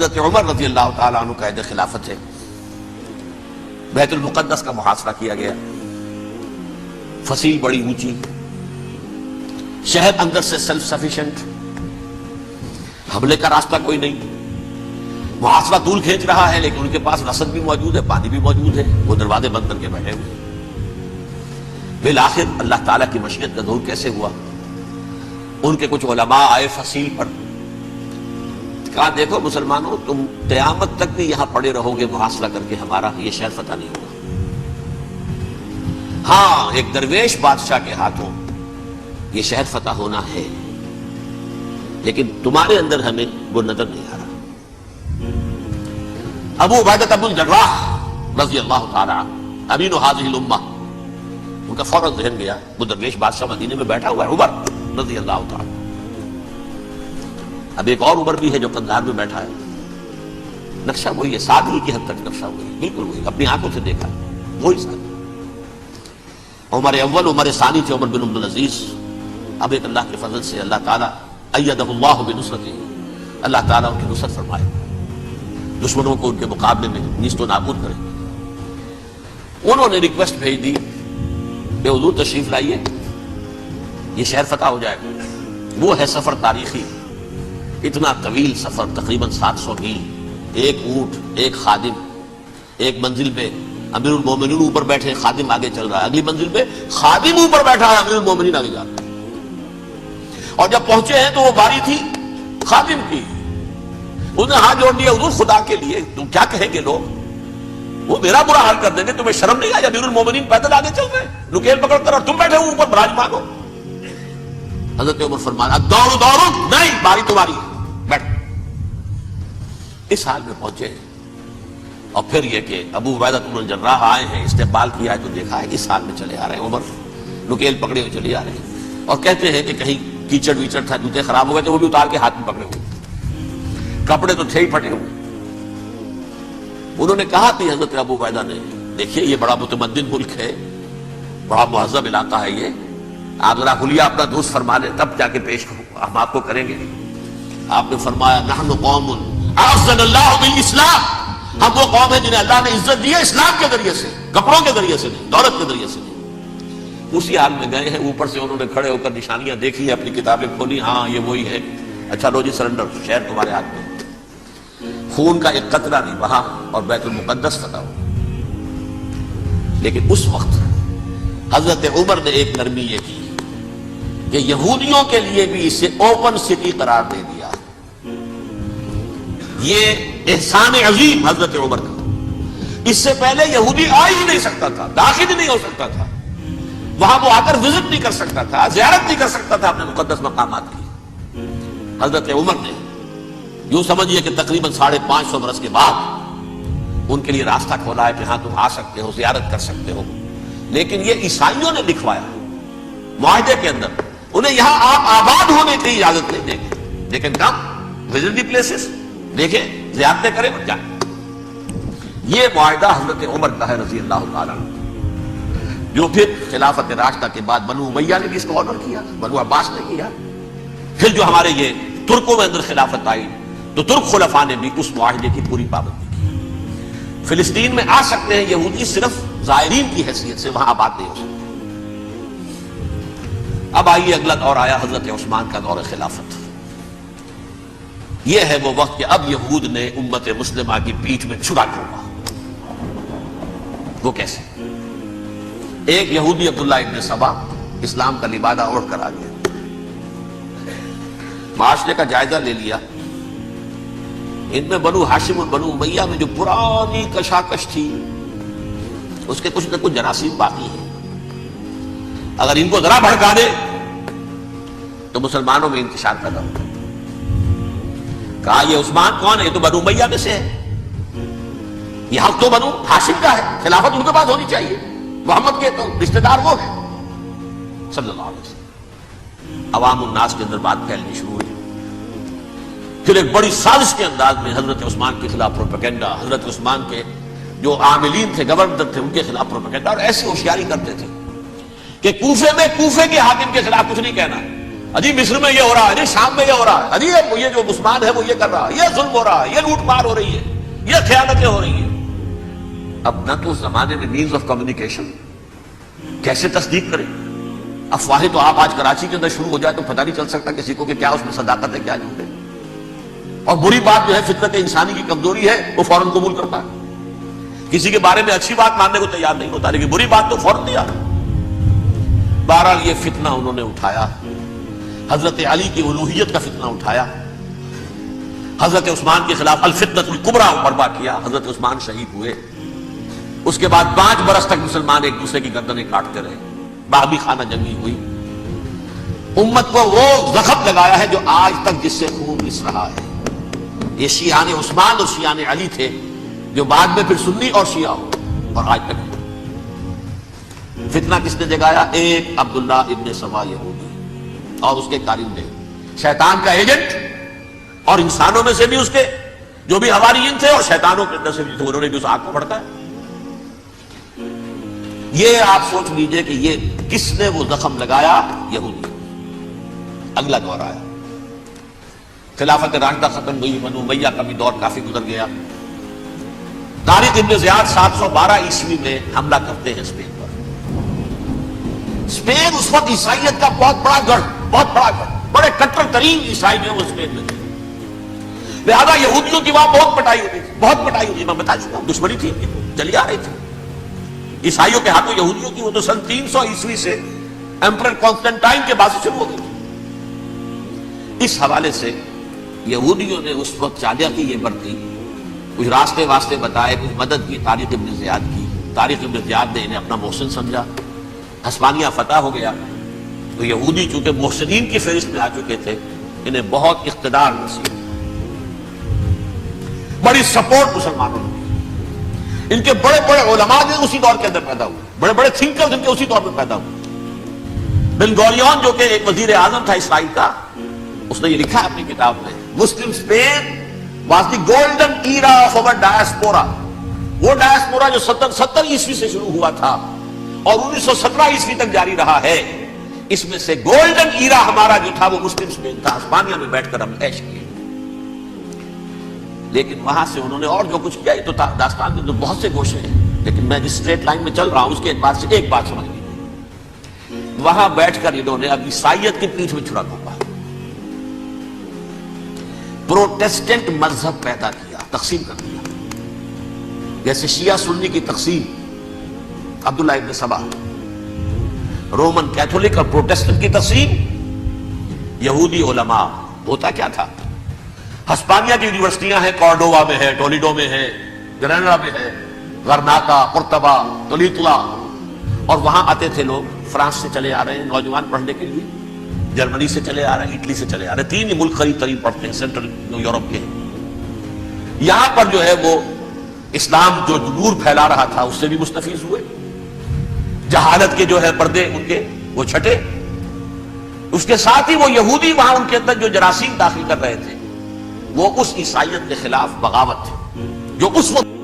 حضرت عمر رضی اللہ تعالیٰ عنہ قائد خلافت ہے. بیت المقدس کا محاصرہ کیا گیا. فصیل بڑی اونچی، شہر اندر سے سیلف سفیشنٹ، حملے کا راستہ کوئی نہیں. محاصرہ طول کھینچ رہا ہے لیکن ان کے پاس رسد بھی موجود ہے، پانی بھی موجود ہے. وہ دروازے بند کر کے بیٹھے ہوئے. بالآخر اللہ تعالیٰ کی مشیت کا ظہور کیسے ہوا؟ ان کے کچھ علماء آئے فصیل پر، کہا دیکھو مسلمانوں، تم قیامت تک بھی یہاں پڑے رہو گے محاصرہ کر کے، ہمارا یہ شہر فتح نہیں ہوگا. ہاں، ایک درویش بادشاہ کے ہاتھوں یہ شہر فتح ہونا ہے، لیکن تمہارے اندر ہمیں وہ نظر نہیں آ رہا. ابو عبیدہ بن الجراح رضی اللہ تعالی عنہ امین هذه الامہ، ان کا فوراً ذہن گیا وہ درویش بادشاہ مدینے میں بیٹھا ہوا ہے عمر رضی اللہ تعالی. اب ایک اور عمر بھی ہے جو قندھار میں بیٹھا ہے. نقشہ وہی ہے، سادگی کی حد تک نقشہ وہی، بالکل وہی، اپنی آنکھوں سے دیکھا وہی سادگی. عمر اول عمر ثانی تھے عمر بن عبد العزیز. اب ایک اللہ کے فضل سے اللہ تعالیٰ ایدہ اللہ بنصرتہ، اللہ تعالیٰ ان کی نصرت فرمائے، دشمنوں کو ان کے مقابلے میں نیست و نابود کرے. انہوں نے ریکویسٹ بھیج دی کہ حضور تشریف لائیے، یہ شہر فتح ہو جائے گا. وہ ہے سفر تاریخی، اتنا طویل سفر، تقریباً 700 میل، ایک اونٹ، ایک خادم، ایک منزل پہ امیر المومنین اوپر بیٹھے، خادم آگے چل رہا ہے، اگلی منزل پہ خادم اوپر بیٹھا ہے، امیر المومنین آگے جا رہا ہے. اور جب پہنچے ہیں تو وہ باری تھی خادم کی. انہوں نے ہاتھ جوڑ دیا، حضور خدا کے لیے تم کیا کہیں گے لوگ، وہ میرا برا حال کر دیں گے، تمہیں شرم نہیں آئی؟ امیر المومنین پیدل آگے چل رہے ہیں نکیل پکڑ کر، اور تم بیٹھے ہو اوپر براجمان ہو. حضرت عمر فرمایا دوڑو دوڑو، نہیں، باری تمہاری ہے، بیٹھ. اس حال میں پہنچے. اور پھر یہ کہ ابو عبیدہ بن الجراح آئے ہیں، استقبال کیا ہے تو دیکھا ہے اس حال میں چلے آ رہے ہیں. عمر نکیل پکڑے ہوئے چلے آ رہے ہیں، اور کہتے ہیں کہ کہیں کیچڑ ویچڑ تھا، جوتے خراب ہو گئے تھے، وہ بھی اتار کے ہاتھ میں پکڑے ہوئے، کپڑے تو تھے ہی پھٹے ہوئے. انہوں نے کہا کہ حضرت ابو عبیدہ نے، دیکھیے یہ بڑا متمدن ملک ہے، بڑا مہذب علاقہ ہے، یہ آپ ذرا حلیہ اپنا دوست فرما لیں تب جا کے پیش ہم آپ کو کریں گے. آپ نے فرمایا نحن قوم اعزنا اللہ بالاسلام، ہم وہ قوم ہے جنہیں اللہ نے عزت دی ہے اسلام کے ذریعے سے، کپڑوں کے ذریعے سے نہیں، دولت کے ذریعے سے نہیں. اسی حال میں گئے ہیں. اوپر سے انہوں نے کھڑے ہو کر نشانیاں دیکھی ہیں، اپنی کتابیں کھولی، ہاں یہ وہی ہے. اچھا لو جی سرنڈر، شہر تمہارے ہاتھ میں. خون کا ایک قطرہ نہیں بہا اور بیت المقدس فتح ہو. لیکن اس وقت حضرت عمر نے ایک نرمی یہ کی کہ یہودیوں کے لیے بھی اسے اوپن سٹی قرار دے دیا. یہ احسان عظیم حضرت عمر کا. اس سے پہلے یہودی آ ہی نہیں سکتا تھا، داخل ہی نہیں ہو سکتا تھا، وہاں وہ آ کر وزٹ نہیں کر سکتا تھا، زیارت نہیں کر سکتا تھا اپنے مقدس مقامات کی. حضرت عمر نے یوں سمجھیے کہ تقریباً 550 برس کے بعد ان کے لیے راستہ کھولا ہے کہ ہاں تم آ سکتے ہو، زیارت کر سکتے ہو. لیکن یہ عیسائیوں نے لکھوایا معاہدے کے اندر، انہیں یہاں آپ آباد ہونے کی اجازت نہیں دیں گے، لیکن کم وزٹ دی پلیسز، دیکھیں زیارتیں کریں اور جائیں. یہ معاہدہ حضرت عمر کا ہے رضی اللہ تعالیٰ عنہ، جو پھر خلافت راشدہ کے بعد بنو امیہ نے بھی اس کو آنر کیا، بنو عباس نے کیا. پھر جو ہمارے یہ ترکوں میں اندر خلافت آئی تو ترک خلفاء نے بھی اس معاہدے کی پوری پابندی کی. فلسطین میں آ سکتے ہیں یہودی صرف زائرین کی حیثیت سے، وہاں آباد نہیں ہو سکتے. اب آئیے اگلا دور آیا حضرت عثمان کا دور خلافت. یہ ہے وہ وقت کہ اب یہود نے امت مسلمہ کی پیٹھ میں چھڑا ڈھونڈا. وہ کیسے؟ ایک یہودی عبداللہ ابن سبا اسلام کا لبادہ اوڑھ کر آ گیا، معاشرے کا جائزہ لے لیا. ان میں بنو ہاشم اور بنو امیہ میں جو پرانی کشاکش تھی اس کے کچھ نہ کچھ جراثیم باقی ہیں. اگر ان کو ذرا بھڑکا دے تو مسلمانوں میں انتشار پیدا ہوگا. کہا یہ عثمان کون ہے؟ یہ تو بنو امیہ میں سے ہے، یہ حق تو بنو ہاشم کا ہے، خلافت ان کے پاس ہونی چاہیے، محمد کے تو رشتہ دار وہ ہیں صلی اللہ علیہ وسلم. عوام الناس کے اندر بات پھیلنی شروع ہوئی. پھر ایک بڑی سازش کے انداز میں حضرت عثمان کے خلاف پروپیگنڈا، حضرت عثمان کے جو عاملین تھے، گورنر تھے، ان کے خلاف پروپیگنڈا، اور ایسی ہوشیاری کرتے تھے کہ کوفے میں کوفے کے حاکم کے خلاف کچھ نہیں کہنا، اجی مصر میں یہ ہو رہا ہے، اجی شام میں یہ ہو رہا ہے، اجی یہ جو عثمان ہے وہ یہ کر رہا ہے، یہ ظلم ہو رہا ہے، یہ لوٹ مار ہو رہی ہے، یہ خیانتیں ہو رہی ہیں۔ اب نہ تو اس زمانے میں مینز آف کمیونیکیشن، کیسے تصدیق کریں؟ افواہیں تو آپ آج کراچی کے اندر شروع ہو جائے تو پتہ نہیں چل سکتا کسی کو کہ کیا اس میں صداقت ہے کیا جھوٹ ہے۔ اور بری بات جو ہے فطرت انسانی کی کمزوری ہے، وہ فوراً قبول کرتا ہے، کسی کے بارے میں اچھی بات ماننے کو تیار نہیں ہوتا، لیکن بری بات تو فوراً تیار ہے۔ بہرحال یہ فتنہ انہوں نے اٹھایا، حضرت علی کی الوہیت کا فتنہ اٹھایا، حضرت عثمان کے خلاف الفتنۃ الکبریٰ برپا کیا، حضرت عثمان شہید ہوئے۔ اس کے بعد 5 برس تک مسلمان ایک دوسرے کی گردنیں کاٹتے رہے، باہمی خانہ جنگی ہوئی، امت کو وہ زخم لگایا ہے جو آج تک جس سے خون رس رہا ہے۔ یہ شیعان عثمان اور شیعان علی تھے، جو بعد میں پھر سنی اور شیعہ ہو، اور آج تک فتنہ کس نے جگایا؟ ایک عبداللہ ابن سبا یہودی اور اس کے کارندے، شیطان کا ایجنٹ، اور انسانوں میں سے بھی اس کے جو بھی حواریین تھے اور شیطانوں کے اندر سے بھی تھے، انہوں نے بھی اس آگ کو بھڑکایا۔ یہ آپ سوچ لیجئے کہ یہ کس نے وہ زخم لگایا؟ یہودی۔ اگلا دور آیا، خلافت راشدہ ختم ہوئی، بنو امیہ کا بھی دور کافی گزر گیا۔ طارق ابن زیاد 712 عیسوی میں حملہ کرتے ہیں اسپین پر۔ اسپین اس وقت عیسائیت کا بہت بڑا گڑھ، بڑے کٹر ترین عیسائی جو وہ اسپین میں تھے، لہذا یہودیوں کی وہاں بہت پٹائی ہوتی تھی، بہت پٹائی ہوتی، میں بتا چکا ہوں، دشمنی تھی، چلی آ رہی تھی عیسائیوں کے ہاتھوں یہودیوں کی۔ وہ تو سن 300 عیسوی سے ایمپرر کانسٹنٹائن کے بعد سے شروع ہو گئی تھی۔ اس حوالے سے یہودیوں نے اس وقت چالیا کی یہ برتی، کچھ راستے واسطے بتائے، کچھ مدد کی طارق ابن زیاد کی۔ طارق ابن زیاد نے انہیں اپنا محسن سمجھا، ہسپانیہ فتح ہو گیا تو یہودی چونکہ محسنین کی فہرست میں آ چکے تھے، انہیں بہت اقتدار نصیب، بڑی سپورٹ مسلمانوں نے۔ ان کے بڑے بڑے علماء جو اسی دور کے اندر پیدا ہوئے، بڑے بڑے تھنکرز ان کے اسی دور میں پیدا ہوئے۔ بن گوریون جو کہ ایک وزیر اعظم تھا اسرائیل کا، اس نے یہ لکھا ہے اپنی کتاب میں، Muslim Spain was the golden era of our diaspora۔ وہ ڈائسپورا جو 70 عیسوی سے شروع ہوا تھا اور 1917 عیسوی تک جاری رہا ہے، اس میں سے گولڈن ایرا ہمارا جو تھا وہ مسلم اسپین تھا۔ ہسپانیہ میں بیٹھ کر ہم عیش کیے، لیکن وہاں سے انہوں نے اور جو کچھ کیا، یہ تو داستان میں تو بہت سے گوشے ہیں، لیکن میں جس اسٹریٹ لائن میں چل رہا ہوں اس کے اعتبار سے ایک بات سمجھ لیجیے، وہاں بیٹھ کر انہوں نے اب عیسائیت کی پیٹھ میں چھڑا ٹھوکا، پروٹیسٹنٹ مذہب پیدا کیا، تقسیم کر دیا، جیسے شیعہ سنی کی تقسیم، عبداللہ ابن سبا، رومن کیتھولک اور پروٹیسٹنٹ کی تقسیم، یہودی علماء۔ ہوتا کیا تھا، ہسپانیہ کی یونیورسٹیاں ہیں، کارڈووا میں ہے، ٹولیڈو میں ہے، گریناڈا میں ہے، غرناطہ، قرطبہ، تولیتلا، اور وہاں آتے تھے لوگ، فرانس سے چلے آ رہے ہیں نوجوان پڑھنے کے لیے، جرمنی سے چلے آ رہے ہیں، اٹلی سے چلے آ رہے ہیں، 3 ہی ملک قریب ترین پڑھتے ہیں سینٹرل یورپ کے۔ یہاں پر جو ہے وہ اسلام جو نور پھیلا رہا تھا اس سے بھی مستفیض ہوئے، جہالت کے جو ہے پردے ان کے وہ چھٹے، اس کے ساتھ ہی وہ یہودی وہاں ان کے اندر جو جراثیم داخل کر رہے تھے وہ اس عیسائیت کے خلاف بغاوت تھے جو اس وقت